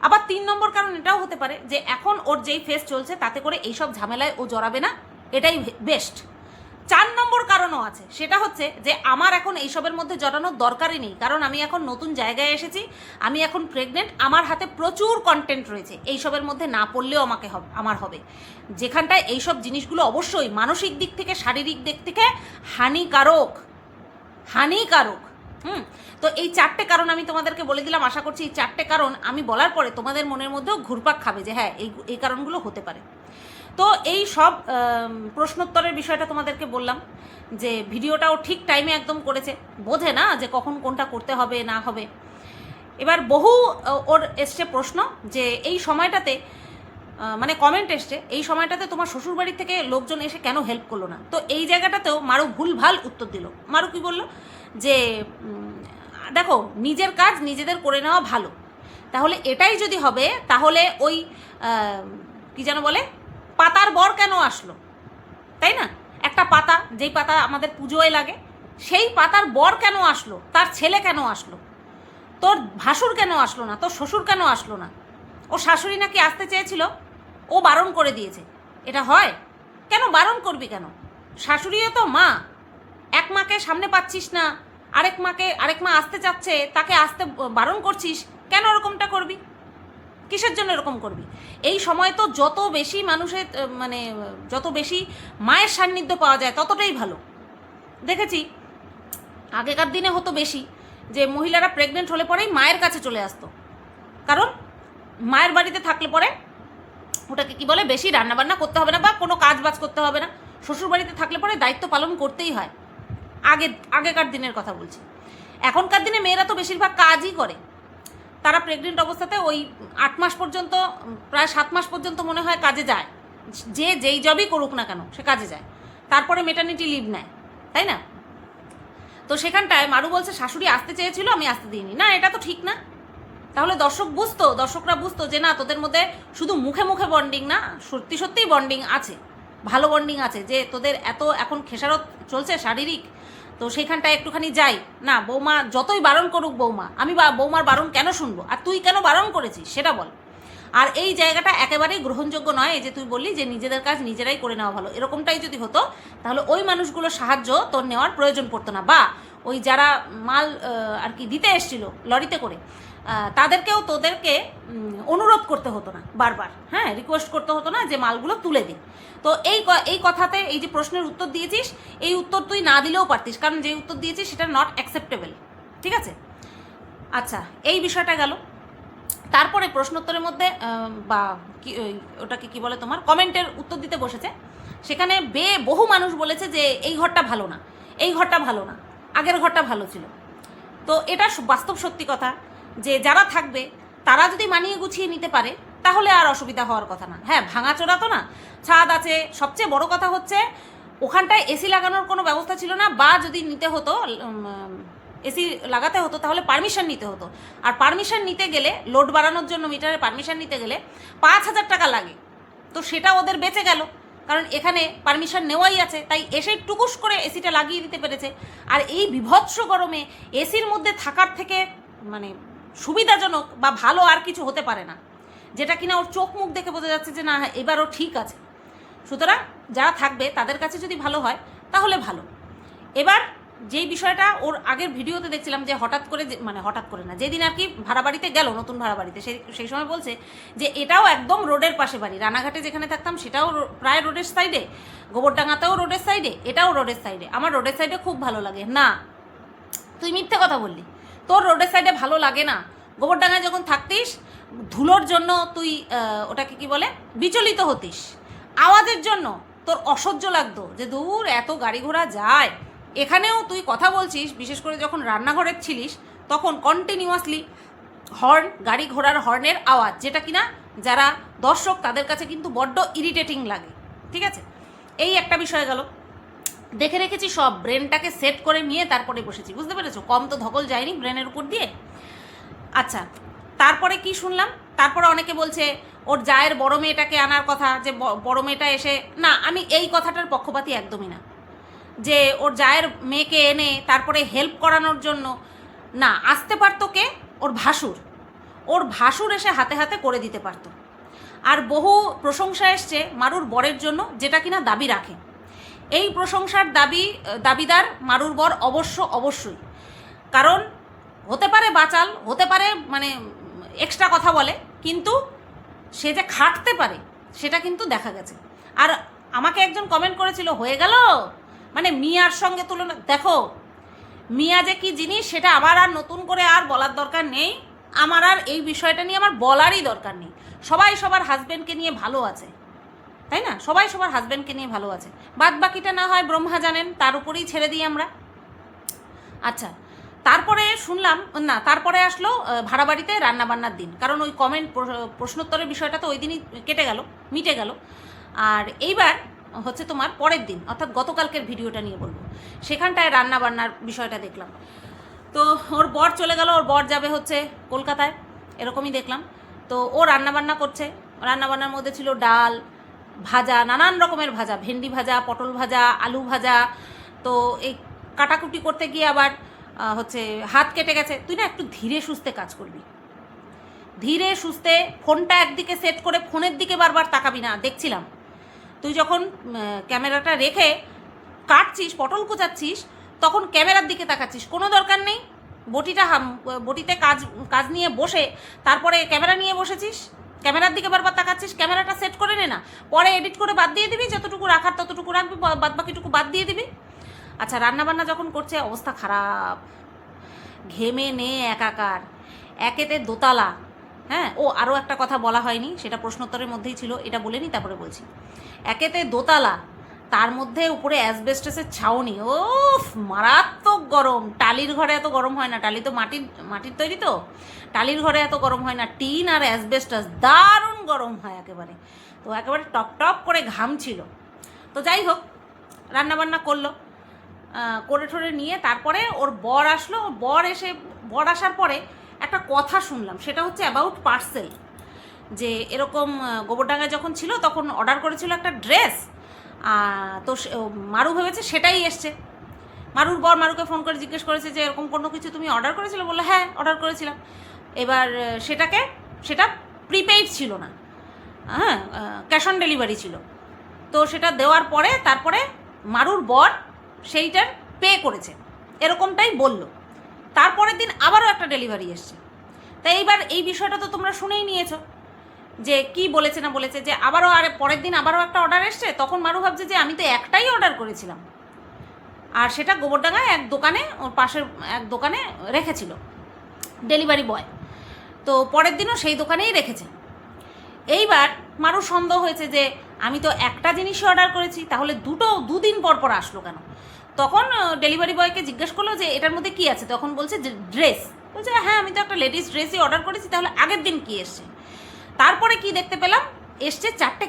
আবার 3 নম্বর কারণ এটাও হতে পারে যে এখন ওর যেই ফেস চলছে তাতে করে এইসব ঝামেলায় ও জড়াবে না, এটাই বেস্ট। 4 নম্বর কারণও আছে, সেটা হচ্ছে যে আমার এখন এইসবের মধ্যে জড়ানোর দরকারই নেই, কারণ আমি এখন নতুন জায়গায় এসেছি, আমি এখন প্রেগনেন্ট, আমার হাতে প্রচুর কন্টেন্ট রয়েছে, এইসবের মধ্যে না পড়লেও আমার হবে, যেখানটায় এইসব জিনিসগুলো অবশ্যই মানসিক দিক থেকে শারীরিক দিক থেকে হানিকারক। তো এই 4টে কারণ আমি তোমাদেরকে বলে দিলাম। আশা করছি এই 4টে কারণ আমি বলার পরে তোমাদের মনের মধ্যেও ঘুরপাক খাবে যে হ্যাঁ এই কারণগুলো হতে পারে। তো এই সব প্রশ্নোত্তরের বিষয়টা তোমাদেরকে বললাম যে ভিডিওটাও ঠিক টাইমে একদম করেছে, বোঝে না যে কখন কোনটা করতে হবে না হবে। এবার বহু ওর এসছে প্রশ্ন যে এই সময়টাতে মানে কমেন্ট এসছে, এই সময়টাতে তোমার শ্বশুরবাড়ি থেকে লোকজন এসে কেন হেল্প করলো না। তো এই জায়গাটাতেও মারু ভুলভাল উত্তর দিল। মারু কি বললো যে দেখো নিজের কাজ নিজেদের করে নেওয়া ভালো, তাহলে এটাই যদি হবে তাহলে ওই কি যেন বলে পাতার বর কেন আসলো, তাই না? একটা পাতা, যেই পাতা আমাদের পুজোয় লাগে, সেই পাতার বর কেন আসলো, তার ছেলে কেন আসলো, তোর ভাসুর কেন আসলো না, তোর শ্বশুর কেন আসলো না? ও শাশুড়ি নাকি আসতে চেয়েছিল, ও বারণ করে দিয়েছে। এটা হয়? কেন বারণ করবি কেন? শাশুড়িও তো মা, এক মাকে সামনে পাচ্ছিস না, আরেক মা আসতে চাচ্ছে, তাকে আসতে বারণ করছিস, কেন এরকমটা করবি? কিসের জন্য এরকম করবি? এই সময় তো যত বেশি মানুষের মানে যত বেশি মায়ের সান্নিধ্য পাওয়া যায় ততটাই ভালো। দেখেছি আগেকার দিনে হতো বেশি যে মহিলারা প্রেগনেন্ট হলে পরেই মায়ের কাছে চলে আসতো, কারণ মায়ের বাড়িতে থাকলে পরে ওটাকে কি বলে বেশি রান্নাবান্না করতে হবে না বা কোনো কাজ বাজ করতে হবে না, শ্বশুর বাড়িতে থাকলে পরে দায়িত্ব পালন করতেই হয়। আগেকার দিনের কথা বলছি। এখনকার দিনে মেয়েরা তো বেশিরভাগ কাজই করে, তারা প্রেগনেন্ট অবস্থাতে ওই 8 মাস পর্যন্ত, প্রায় 7 মাস পর্যন্ত মনে হয় কাজে যায়, যে যেই জবই করুক না কেন সে কাজে যায়, তারপরে মেটার্নিটি লিভ নেয়, তাই না? তো সেখানটায় মারু বলছে শাশুড়ি আসতে চেয়েছিল আমি আসতে দিইনি, না এটা তো ঠিক না। তাহলে দর্শকরা বুঝতো যে না তোদের মধ্যে শুধু মুখে মুখে বন্ডিং না, সত্যি সত্যিই বন্ডিং আছে, ভালো বন্ডিং আছে, যে তোদের এত এখন খেসারত চলছে শারীরিক, তো সেইখানটায় একটুখানি যাই না। বৌমা যতই বারণ করুক আমি বৌমার বারণ কেন শুনবো, আর তুই কেন বারণ করেছিস সেটা বল। আর এই জায়গাটা একেবারেই গ্রহণযোগ্য নয়। এই যে তুই বললি যে নিজেদের কাজ নিজেরাই করে নেওয়া ভালো, এরকমটাই যদি হতো তাহলে ওই মানুষগুলোর সাহায্য তোর নেওয়ার প্রয়োজন পড়তো না, বা ওই যারা মাল আর কি দিতে এসছিল লরিতে করে তাদেরকেও তোদেরকে অনুরোধ করতে হতো না বারবার, হ্যাঁ রিকোয়েস্ট করতে হতো না যে মালগুলো তুলে দিন। তো এই কথাতে এই যে প্রশ্নের উত্তর দিয়েছিস, এই উত্তর তুই না দিলেও পারতিস, কারণ যে উত্তর দিয়েছিস সেটা নট অ্যাকসেপ্টেবল, ঠিক আছে? আচ্ছা, এই বিষয়টা গেল। তারপরে প্রশ্নোত্তরের মধ্যে বা কি ওটাকে কি বলে তোমার কমেন্টের উত্তর দিতে বসেছে, সেখানে বহু মানুষ বলেছে যে এই ঘরটা ভালো না, এই ঘরটা ভালো না, আগের ঘরটা ভালো ছিল। তো এটা বাস্তব সত্যি কথা যে যারা থাকবে তারা যদি মানিয়ে গুছিয়ে নিতে পারে তাহলে আর অসুবিধা হওয়ার কথা না। হ্যাঁ ভাঙাচোরা তো না, ছাদ আছে, সবচেয়ে বড় কথা হচ্ছে ওখানটায় এসি লাগানোর কোনো ব্যবস্থা ছিল না, বা যদি নিতে হতো এসি লাগাতে হতো তাহলে পারমিশন নিতে হতো, আর পারমিশন নিতে গেলে লোড বাড়ানোর জন্য মিটারে পারমিশন নিতে গেলে 5,000 টাকা লাগে। তো সেটা ওদের বেঁচে গেল, কারণ এখানে পারমিশন নেওয়াই আছে, তাই এসে টুকুস করে এসিটা লাগিয়ে দিতে পেরেছে। আর এই বিভৎস গরমে এসির মধ্যে থাকার থেকে মানে সুবিধাজনক বা ভালো আর কিছু হতে পারে না, যেটা কিনা ওর চোখ মুখ দেখে বোঝা যাচ্ছে যে না এবারও ঠিক আছে। সুতরাং যারা থাকবে তাদের কাছে যদি ভালো হয় তাহলে ভালো। এবার যেই বিষয়টা ওর আগের ভিডিওতে দেখছিলাম যে হঠাৎ করে না, যেদিন আর কি ভাড়া বাড়িতে গেল, নতুন ভাড়া বাড়িতে, সেই সময় বলছে যে এটাও একদম রোডের পাশে বাড়ি, রানাঘাটে যেখানে থাকতাম সেটাও প্রায় রোডের সাইডে, গোবরডাঙ্গাতেও রোডের সাইডে, এটাও রোডের সাইডে, আমার রোডের সাইডে খুব ভালো লাগে। না, তুই মিথ্যে কথা বললি, তোর রোডের সাইডে ভালো লাগে না। গোবরডাঙ্গায় যখন থাকতিস ধুলোর জন্য তুই ওটাকে কি বলে বিচলিত হতিস, আওয়াজের জন্য তোর অসহ্য লাগতো যে দূর এত গাড়ি ঘোড়া যায়। এখানেও তুই কথা বলছিস, বিশেষ করে যখন রান্নাঘরের ছিলিস তখন কন্টিনিউয়াসলি হর্ন, গাড়ি ঘোড়ার হর্নের আওয়াজ, যেটা কিনা যারা দর্শক তাদের কাছে কিন্তু বড্ড ইরিটেটিং লাগে, ঠিক আছে? এই একটা বিষয় গেল। দেখে রেখেছি সব, ব্রেনটাকে সেট করে নিয়ে তারপরে বসেছি, বুঝতে পেরেছো? কম তো ধকল যায়নি ব্রেনের উপর দিয়ে। আচ্ছা, তারপরে কি শুনলাম, তারপরে অনেকে বলছে ওর জায়ের বড় মেয়েটাকে আনার কথা, যে বড় মেয়েটা এসে, না আমি এই কথাটার পক্ষপাতী একদমই না, যে ওর জায়ের মেয়েকে এনে তারপরে হেল্প করানোর জন্য, না, আসতে পারতো কে? ওর ভাসুর এসে হাতে হাতে করে দিতে পারতো। আর বহু প্রশংসা এসছে মারুর বরের জন্য, যেটা কিনা দাবি রাখে। এই প্রশংসার দাবিদার মারুর বর অবশ্যই, কারণ হতে পারে বাচাল, হতে পারে মানে এক্সট্রা কথা বলে, কিন্তু সে যে খাটতে পারে সেটা কিন্তু দেখা গেছে। আর আমাকে একজন কমেন্ট করেছিল, হয়ে গেল মানে মিয়ার সঙ্গে তুলনা। দেখো মিয়া যে কি জিনিস সেটা আমার আর নতুন করে আর বলার দরকার নেই, আমার আর এই বিষয়টা নিয়ে আমার বলারই দরকার নেই। সবাই সবার হাজব্যান্ডকে নিয়ে ভালো আছে, তাই না? সবাই সবার হাজব্যান্ডকে নিয়ে ভালো আছে, বাদ বাকিটা না হয় ব্রহ্মা জানেন, তার উপরেই ছেড়ে দিই আমরা। আচ্ছা, তারপরে শুনলাম না, তারপরে আসলো ভাড়া বাড়িতে রান্নাবান্নার দিন, কারণ ওই কমেন্ট প্রশ্নোত্তরের বিষয়টা তো ওই দিনই মিটে গেল। আর এইবার হচ্ছে তোমার পরের দিন, অর্থাৎ গতকালকের ভিডিওটা নিয়ে বলবো, সেখানটায় রান্নাবান্নার বিষয়টা দেখলাম। তো ওর বর চলে গেল, ওর বর যাবে হচ্ছে কলকাতায়, এরকমই দেখলাম। তো ও রান্নাবান্না করছে, রান্নাবান্নার মধ্যে ছিল ডাল, ভাজা, নানান রকমের ভাজা, ভেন্ডি ভাজা, পটল ভাজা, আলু ভাজা। তো এই কাটাকুটি করতে গিয়ে আবার হচ্ছে হাত কেটে গেছে। তুই না একটু ধীরে সুস্থে কাজ করবি, ধীরে সুস্থে, ফোনটা একদিকে সেট করে ফোনের দিকে বারবার তাকাবি না। দেখছিলাম তুই যখন ক্যামেরাটা রেখে কাটছিস, পটল কুচাচ্ছিস, তখন ক্যামেরার দিকে তাকাচ্ছিস, কোনো দরকার নেই। বটিতে কাজ নিয়ে বসে তারপরে ক্যামেরা নিয়ে বসেছিস, ক্যামেরার দিকে বারবার তাকাচ্ছিস। ক্যামেরাটা সেট করে নে না, পরে এডিট করে বাদ দিয়ে দিবি, যতটুকু রাখার ততটুকু রাখবি, বাদ বাকিটুকু বাদ দিয়ে দিবি। আচ্ছা, রান্নাবান্না যখন করছে অবস্থা খারাপ, ঘেমে নে একাকার, একেতে দোতলা। হ্যাঁ, ও আরও একটা কথা বলা হয়নি, সেটা প্রশ্নোত্তরের মধ্যেই ছিল, এটা বলে নি তারপরে বলছি। একেতে দোতলা, তার মধ্যে উপরে অ্যাসবেস্টাসের ছাউনি, ও মারাত্মক গরম। টালির ঘরে এত গরম হয় না, টালি তো মাটির তৈরি, তো টালির ঘরে এত গরম হয় না। টিন আর অ্যাসবেস্টাস দারুণ গরম হয় একেবারে। তো একেবারে টপ টপ করে ঘাম ছিল। তো যাই হোক, রান্নাবান্না করলো, করে ঠরে নিয়ে তারপরে ওর বর আসলো। বর আসার পরে একটা কথা শুনলাম, সেটা হচ্ছে অ্যাবাউট পার্সেল। যে এরকম গোবরডাঙ্গায় যখন ছিল তখন অর্ডার করেছিল একটা ড্রেস, তো মারু ভেবেছে সেটাই এসছে। মারুর বর মারুকে ফোন করে জিজ্ঞেস করেছে যে এরকম কোনো কিছু তুমি অর্ডার করেছিলে? বললো হ্যাঁ অর্ডার করেছিলাম। এবার সেটা প্রিপেইড ছিল না, হ্যাঁ, ক্যাশ অন ডেলিভারি ছিল। তো সেটা দেওয়ার পরে তারপরে মারুর বর সেইটার পে করেছে, এরকমটাই বলল। তারপরের দিন আবারও একটা ডেলিভারি এসছে। তাই এইবার এই বিষয়টা তো তোমরা শুনেই নিয়েছো যে কি বলেছে না বলেছে, যে আবারও পরের দিন আবারও একটা অর্ডার এসছে। তখন মারু ভাবছে যে আমি তো একটাই অর্ডার করেছিলাম, আর সেটা গোবরডাঙ্গায় এক দোকানে, ওর পাশের এক দোকানে রেখেছিল ডেলিভারি বয়। তো পরের দিনও সেই দোকানেই রেখেছে। এইবার মারু সন্দেহ হয়েছে যে আমি তো একটা জিনিসই অর্ডার করেছি, তাহলে দুদিন পর পর আসলো কেন? তখন ডেলিভারি বয়কে জিজ্ঞেস করলো যে এটার মধ্যে কি আছে? তখন বলছে যে ড্রেস। বলছে হ্যাঁ আমি তো একটা লেডিস ড্রেসই অর্ডার করেছি, তাহলে আগের দিন কি এসছে? তারপরে কি দেখতে পেলাম, এসছে 4টে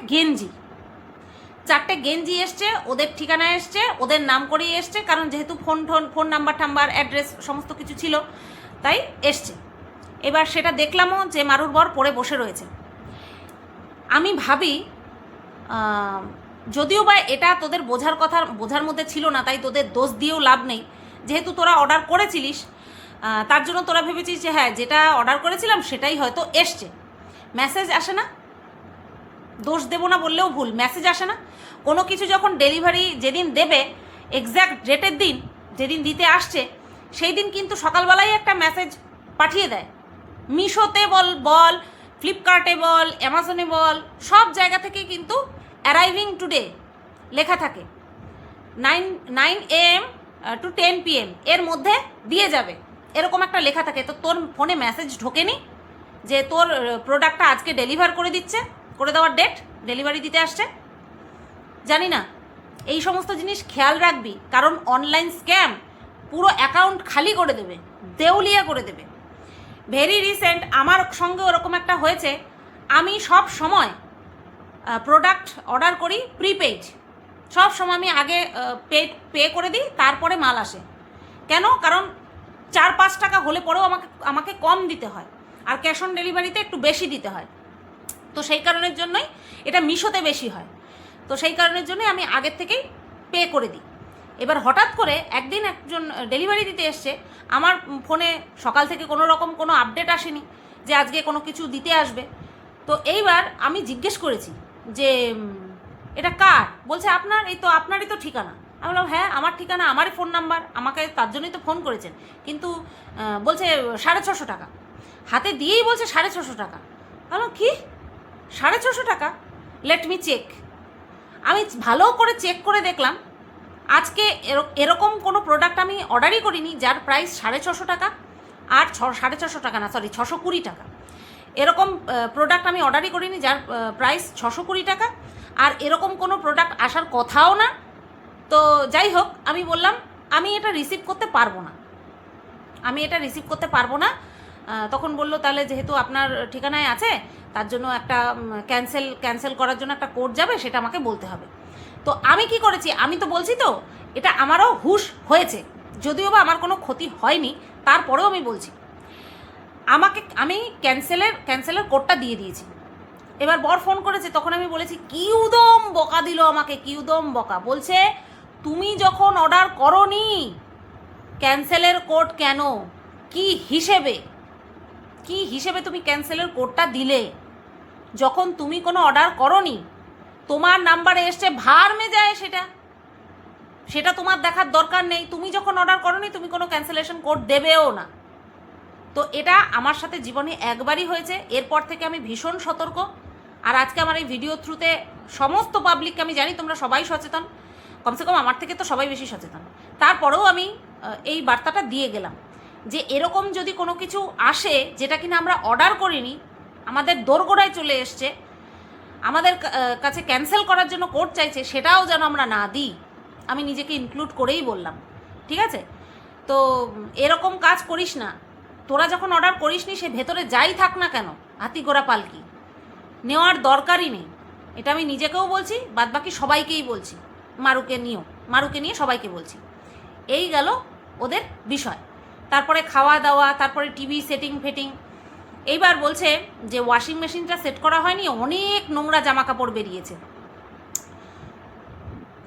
গেঞ্জি এসছে, ওদের ঠিকানায় এসছে, ওদের নাম করেই এসছে, কারণ যেহেতু ফোন নাম্বার অ্যাড্রেস সমস্ত কিছু ছিল, তাই এসছে। এবার সেটা দেখলামও যে মারুর বর পরে বসে রয়েছে। আমি ভাবি যদিও বা এটা তোদের বোঝার মধ্যে ছিল না, তাই তোদের দোষ দিয়েও লাভ নেই। যেহেতু তোরা অর্ডার করেছিলিস, তার জন্য তোরা ভেবেছিস যে হ্যাঁ যেটা অর্ডার করেছিলাম সেটাই হয়তো এসছে। মেসেজ আসে না, দোষ দেবো না বললেও ভুল, মেসেজ আসে না। কোনো কিছু যখন ডেলিভারি যেদিন দেবে, এক্স্যাক্ট ডেটের দিন যেদিন দিতে আসছে, সেই দিন কিন্তু সকালবেলায় একটা মেসেজ পাঠিয়ে দেয়। মিশোতে বল, ফ্লিপকার্টে বল, অ্যামাজনে বল, সব জায়গা থেকে কিন্তু অ্যারাইভিং টুডে লেখা থাকে। 9 AM to 10 PM এর মধ্যে দিয়ে যাবে, এরকম একটা লেখা থাকে। তো তোর ফোনে মেসেজ ঢোকেনি যে তোর প্রোডাক্টটা আজকে ডেলিভার করে দেওয়ার ডেট, ডেলিভারি দিতে আসছে? জানি না, এই সমস্ত জিনিস খেয়াল রাখবি, কারণ অনলাইন স্ক্যাম পুরো অ্যাকাউন্ট খালি করে দেবে, দেউলিয়া করে দেবে। ভেরি রিসেন্ট আমার সঙ্গে ওরকম একটা হয়েছে। আমি সব সময় প্রোডাক্ট অর্ডার করি প্রিপেইড, সব সময় আমি আগে পে করে দিই, তারপরে মাল আসে। কেন? কারণ 4-5 টাকা হলে পরেও আমাকে কম দিতে হয়, আর ক্যাশ অন ডেলিভারিতে একটু বেশি দিতে হয়। তো সেই কারণের জন্যই এটা মিশোতে বেশি হয়। তো সেই কারণের জন্যই আমি আগের থেকেই পে করে দিই। এবার হঠাৎ করে একদিন একজন ডেলিভারি দিতে এসছে, আমার ফোনে সকাল থেকে কোনো আপডেট আসেনি যে আজকে কোনো কিছু দিতে আসবে। তো এইবার আমি জিজ্ঞেস করেছি যে এটা কার? বলছে আপনার, এই তো আপনারই তো ঠিকানা। আমি বললাম হ্যাঁ আমার ঠিকানা, আমারই ফোন নাম্বার, আমাকে তার জন্যই তো ফোন করেছেন। কিন্তু বলছে 650 টাকা, হাতে দিয়েই বলছে 650 টাকা। বললাম কি 650 টাকা? Let me check. আমি ভালো করে চেক করে দেখলাম আজকে এরকম কোনো প্রোডাক্ট আমি অর্ডারই করিনি যার প্রাইস 650 টাকা, আর 650 টাকা না, সরি 620 টাকা। এরকম প্রোডাক্ট আমি অর্ডারই করিনি যার প্রাইস 620 টাকা, আর এরকম কোনো প্রোডাক্ট আসার কথাও না। তো যাই হোক, আমি বললাম আমি এটা রিসিভ করতে পারবো না, আমি এটা রিসিভ করতে পারবো না। তখন বললো তাহলে যেহেতু আপনার ঠিকানায় আছে তার জন্য একটা ক্যান্সেল করার জন্য একটা কোড যাবে, সেটা আমাকে বলতে হবে। তো আমি কি করেছি, আমি তো বলছি তো এটা আমারও হুশ হয়েছে, যদিও বা আমার কোনো ক্ষতি হয়নি, তারপরেও আমি বলছি আমি ক্যান্সেলের কোডটা দিয়ে দিয়েছি। এবার বর ফোন করেছে, তখন আমি বলেছি কি উদম বকা দিল আমাকে, কি উদম বকা। বলছে তুমি যখন অর্ডার করোনি ক্যান্সেলের কোড কেন, কি হিসেবে তুমি ক্যান্সেলের কোডটা দিলে? যখন তুমি কোনো অর্ডার করোনি তোমার নাম্বারে এসছে ভার মে যায়, সেটা তোমার দেখার দরকার নেই। তুমি যখন অর্ডার করোনি তুমি কোনো ক্যান্সেলেশন কোড দেবেও না। তো এটা আমার সাথে জীবনে একবারই হয়েছে, এরপর থেকে আমি ভীষণ সতর্ক। আর আজকে আমার এই ভিডিও থ্রুতে সমস্ত পাবলিককে, আমি জানি তোমরা সবাই সচেতন, কমসে কম আমার থেকে তো সবাই বেশি সচেতন, তারপরেও আমি এই বার্তাটা দিয়ে গেলাম যে এরকম যদি কোনো কিছু আসে যেটা কিনা আমরা অর্ডার করিনি, আমাদের দোরগোড়ায় চলে এসছে, আমাদের কাছে ক্যান্সেল করার জন্য কোড চাইছে, সেটাও যেন আমরা না দিই। আমি নিজেকে ইনক্লুড করেই বললাম, ঠিক আছে? তো এরকম কাজ করিস না। তোরা যখন অর্ডার করিসনি সে ভেতরে যাই থাক না কেন, হাতি ঘোড়া পালকি নেওয়ার দরকারই নেই। এটা আমি নিজেকেও বলছি, বাদবাকি সবাইকেই বলছি, মারুকে নিয়ে সবাইকে বলছি। এই গেল ওদের বিষয়। তারপরে খাওয়া দাওয়া, তারপরে টিভি সেটিং ফেটিং। এইবার বলছে যে ওয়াশিং মেশিনটা সেট করা হয়নি, অনেক নোংরা জামা কাপড় বেরিয়েছে।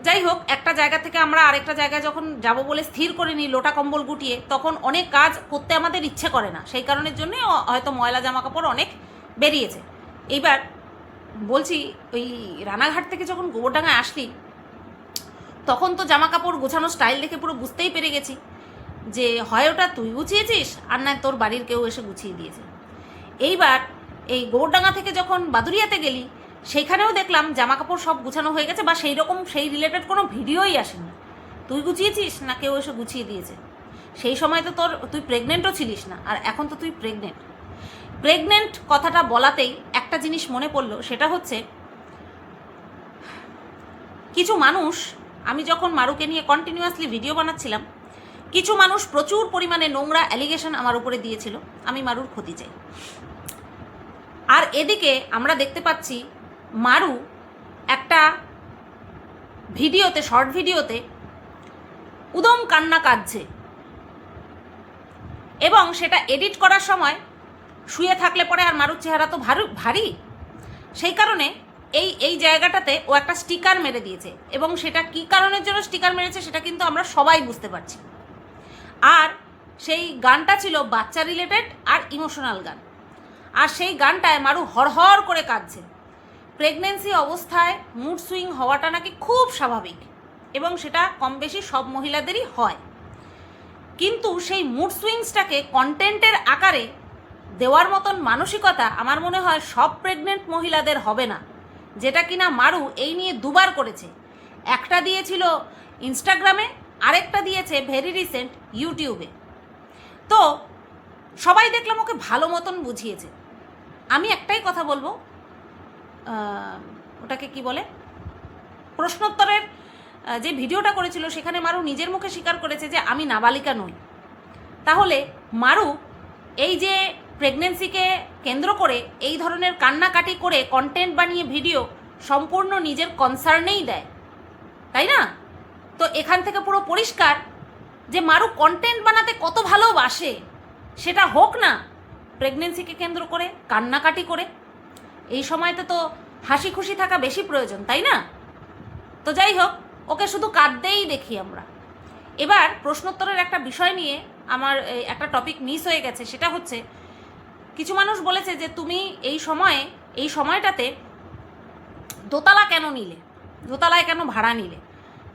যাই হোক, একটা জায়গা থেকে আমরা আরেকটা জায়গায় যখন যাব বলে স্থির করে নিই লোটা কম্বল গুটিয়ে, তখন অনেক কাজ করতে আমাদের ইচ্ছে করে না, সেই কারণের জন্যই হয়তো ময়লা জামা কাপড় অনেক বেরিয়েছে। এইবার বলছি ওই রানাঘাট থেকে যখন গোবরডাঙ্গায় আসলি তখন তো জামা কাপড় গোছানো স্টাইল দেখে পুরো বুঝতেই পেরে গেছি যে হয় ওটা তুই গুছিয়েছিস আর নয় তোর বাড়ির কেউ এসে গুছিয়ে দিয়েছে। এইবার এই গোবরডাঙ্গা থেকে যখন বাদুরিয়াতে গেলি সেইখানেও দেখলাম জামা কাপড় সব গুছানো হয়ে গেছে, বা সেই রিলেটেড কোনো ভিডিওই আসেনি। তুই গুছিয়েছিস না কেউ এসে গুছিয়ে দিয়েছে? সেই সময় তো তুই প্রেগনেন্টও ছিলিস না, আর এখন তো তুই প্রেগনেন্ট কথাটা বলাতেই একটা জিনিস মনে পড়লো, সেটা হচ্ছে কিছু মানুষ, আমি যখন মারুকে নিয়ে কন্টিনিউয়াসলি ভিডিও বানাচ্ছিলাম, কিছু মানুষ প্রচুর পরিমাণে নোংরা অ্যালিগেশন আমার উপরে দিয়েছিল আমি মারুর ক্ষতি চাই। আর এদিকে আমরা দেখতে পাচ্ছি মারু একটা ভিডিওতে, শর্ট ভিডিওতে উদম কান্না কাঁদছে, এবং সেটা এডিট করার সময় শুয়ে থাকলে পরে আর মারুর চেহারা তো ভারী, সেই কারণে এই জায়গাটাতে ও একটা স্টিকার মেরে দিয়েছে, এবং সেটা কী কারণের জন্য স্টিকার মেরেছে সেটা কিন্তু আমরা সবাই বুঝতে পারছি। আর সেই গানটা ছিল বাচ্চা রিলেটেড আর ইমোশনাল গান, আর সেই গানটায় মারু হড়হড় করে কাঁদছে। প্রেগনেন্সি অবস্থায় মুড সুইং হওয়াটা নাকি খুব স্বাভাবিক, এবং সেটা কম বেশি সব মহিলাদেরই হয়, কিন্তু সেই মুড সুইংসটাকে কন্টেন্টের আকারে দেওয়ার মতন মানসিকতা আমার মনে হয় সব প্রেগনেন্ট মহিলাদের হবে না, যেটা কিনা মারু এই নিয়ে দুবার করেছে। একটা দিয়েছিল ইনস্টাগ্রামে, আরেকটা দিয়েছে ভেরি রিসেন্ট ইউটিউবে। তো সবাই দেখলাম ওকে ভালো মতন বুঝিয়েছে। আমি একটাই কথা বলবো, ওটাকে কি বলে, প্রশ্নোত্তরের যে ভিডিওটা করেছিল সেখানে মারু নিজের মুখে স্বীকার করেছে যে আমি নাবালিকা নই। তাহলে মারু এই যে প্রেগনেন্সিকে কেন্দ্র করে এই ধরনের কান্নাকাটি করে কন্টেন্ট বানিয়ে ভিডিও সম্পূর্ণ নিজের কনসার্নেই দেয়, তাই না? তো এখান থেকে পুরো পরিষ্কার যে মারু কন্টেন্ট বানাতে কত ভালোবাসে, সেটা হোক না প্রেগনেন্সিকে কেন্দ্র করে কান্নাকাটি করে। এই সময়তে তো হাসি খুশি থাকা বেশি প্রয়োজন, তাই না? তো যাই হোক, ওকে শুধু কাঁদতেই দেখি আমরা। এবার প্রশ্নোত্তরের একটা বিষয় নিয়ে আমার একটা টপিক মিস হয়ে গেছে, সেটা হচ্ছে কিছু মানুষ বলেছে যে তুমি এই সময়টাতে দোতলা কেন নিলে? দোতলায় কেন ভাড়া নিলে?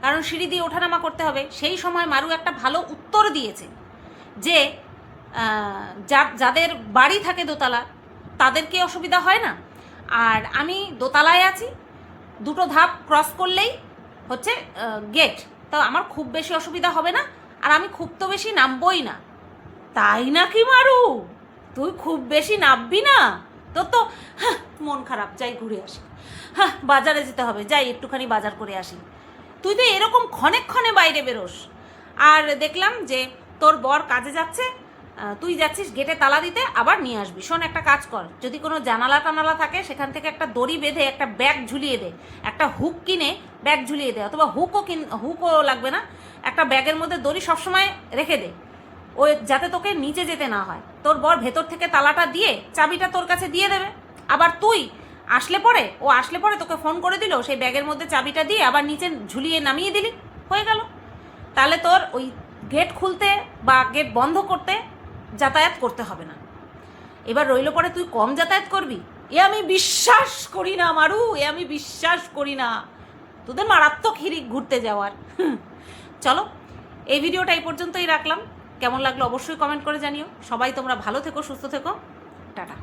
কারণ সিঁড়ি দিয়ে ওঠানামা করতে হবে। সেই সময় মারু একটা ভালো উত্তর দিয়েছে যে যাদের বাড়ি থাকে দোতলা তাদের কি অসুবিধা হয় না, আর আমি দোতলায় আছি, দুটো ধাপ ক্রস করলেই হচ্ছে গেট, তো আমার খুব বেশি অসুবিধা হবে না, আর আমি খুব তো বেশি নামবই না। তাই নাকি মারু? তুই খুব বেশি নামবি না? তোর তো মন খারাপ, যাই ঘুরে আসি। বাজারে যেতে হবে, যাই একটুখানি বাজার করে আসি। তুই তো এরকম ক্ষণে ক্ষণে বাইরে বেরোস। আর দেখলাম যে তোর বর কাজে যাচ্ছে, তুই যাচ্ছিস গেটে তালা দিতে, আবার নিয়ে আসবি। শোন, একটা কাজ কর, যদি কোনো জানালা টানালা থাকে সেখান থেকে একটা দড়ি বেঁধে একটা ব্যাগ ঝুলিয়ে দে, একটা হুক কিনে ব্যাগ ঝুলিয়ে দে, অথবা হুকও লাগবে না, একটা ব্যাগের মধ্যে দড়ি সবসময় রেখে দে, ওই যাতে তোকে নিচে যেতে না হয়। তোর বর ভেতর থেকে তালাটা দিয়ে চাবিটা তোর কাছে দিয়ে দেবে, আবার তুই আসলে পরে তোকে ফোন করে দিল, সেই ব্যাগের মধ্যে চাবিটা দিয়ে আবার নিচে ঝুলিয়ে নামিয়ে দিলি, হয়ে গেল। তাহলে তোর ওই গেট খুলতে বা গেট বন্ধ করতে যাতায়াত করতে হবে না। এবার রইল পরে তুই কম যাতায়াত করবি, এ আমি বিশ্বাস করি না মারু, এ আমি বিশ্বাস করি না তোদের মারাত্মক হিরিক ঘুরতে যাওয়ার। চলো, এই ভিডিওটা এই পর্যন্তই রাখলাম। কেমন লাগলো অবশ্যই কমেন্ট করে জানিও। সবাই তোমরা ভালো থেকো, সুস্থ থেকো, টাটা।